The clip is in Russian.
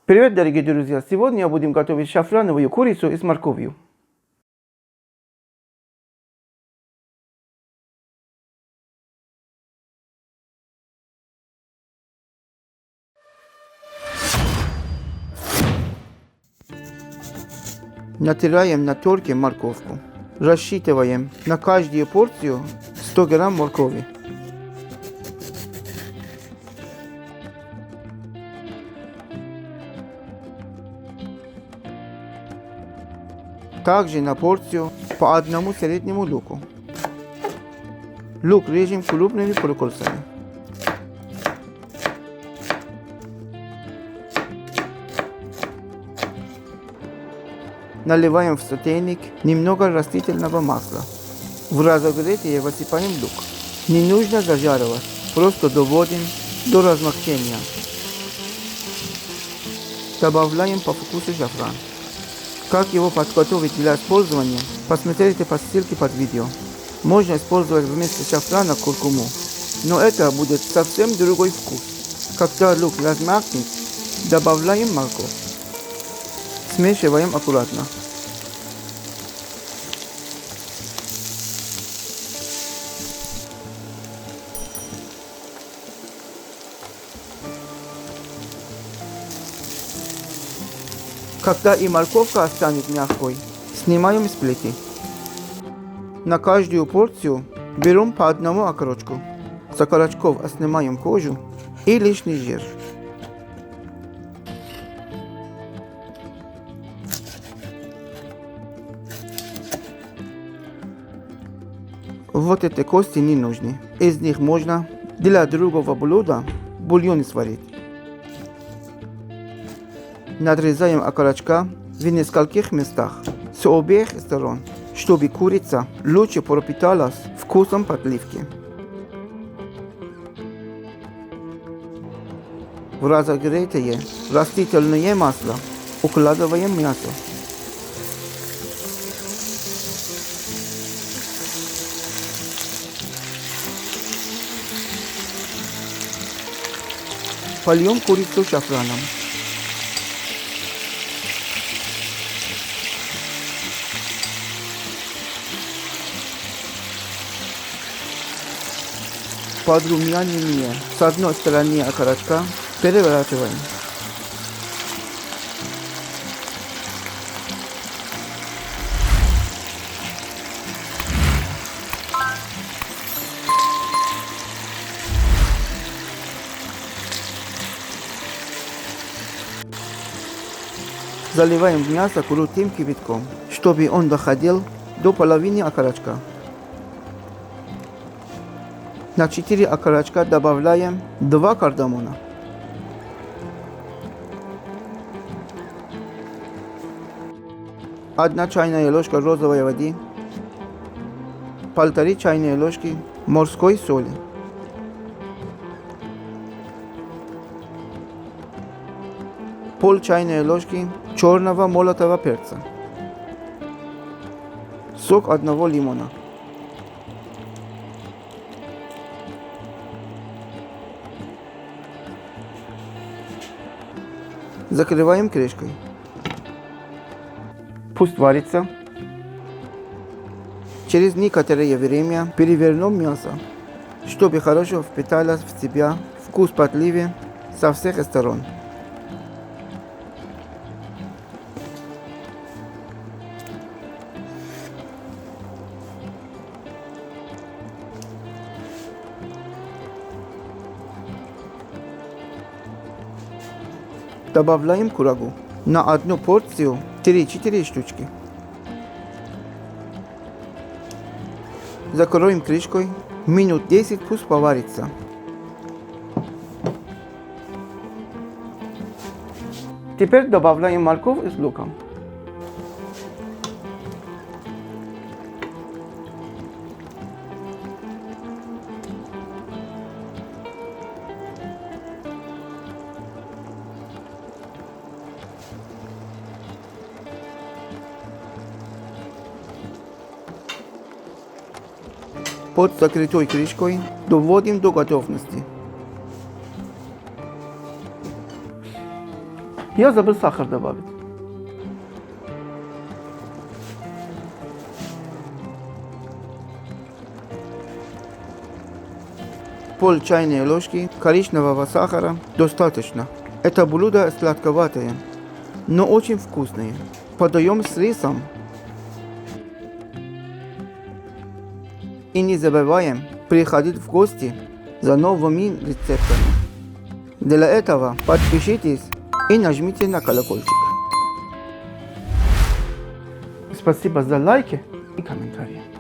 Привет, дорогие друзья! Сегодня будем готовить шафрановую курицу с морковью. Натираем на терке морковку. Рассчитываем на каждую порцию 100 грамм моркови. Также на порцию по одному среднему луку. Лук режем крупными проколцами. Наливаем в сотейник немного растительного масла. В разогретое высыпаем лук. Не нужно зажаривать, просто доводим до размягчения. Добавляем по вкусу шафран. Как его подготовить для использования, посмотрите по ссылке под видео. Можно использовать вместо шафрана куркуму, но это будет совсем другой вкус. Когда лук размякнет, добавляем морковь. Смешиваем аккуратно. Когда и морковка станет мягкой, снимаем с плиты. На каждую порцию берем по одному окорочку. С окорочков снимаем кожу и лишний жир. Вот эти кости не нужны. Из них можно для другого блюда бульон сварить. Надрезаем окорочка в нескольких местах с обеих сторон, чтобы курица лучше пропиталась вкусом подливки. В разогретое растительное масло укладываем мясо. Польем курицу шафраном. Подрумянение с одной стороны окорочка переворачиваем. Заливаем мясо крутым кипятком, чтобы он доходил до половины окорочка. На 4 окорочка добавляем 2 кардамона. Одна чайная ложка розовой воды, 1,5 чайные ложки морской соли. Пол чайной ложки черного молотого перца. Сок одного лимона. Закрываем крышкой. Пусть варится. Через некоторое время перевернем мясо, чтобы хорошо впиталось в себя вкус подливи со всех сторон. Добавляем курагу. На одну порцию 3-4 штучки. Закроем крышкой. Минут 10 пусть поварится. Теперь добавляем морковь с луком. Под закрытой крышкой доводим до готовности. Я забыл сахар добавить. Пол чайной ложки коричневого сахара достаточно. Это блюдо сладковатое, но очень вкусное. Подаем с рисом. И не забываем приходить в гости за новыми рецептами. Для этого подпишитесь и нажмите на колокольчик. Спасибо за лайки и комментарии.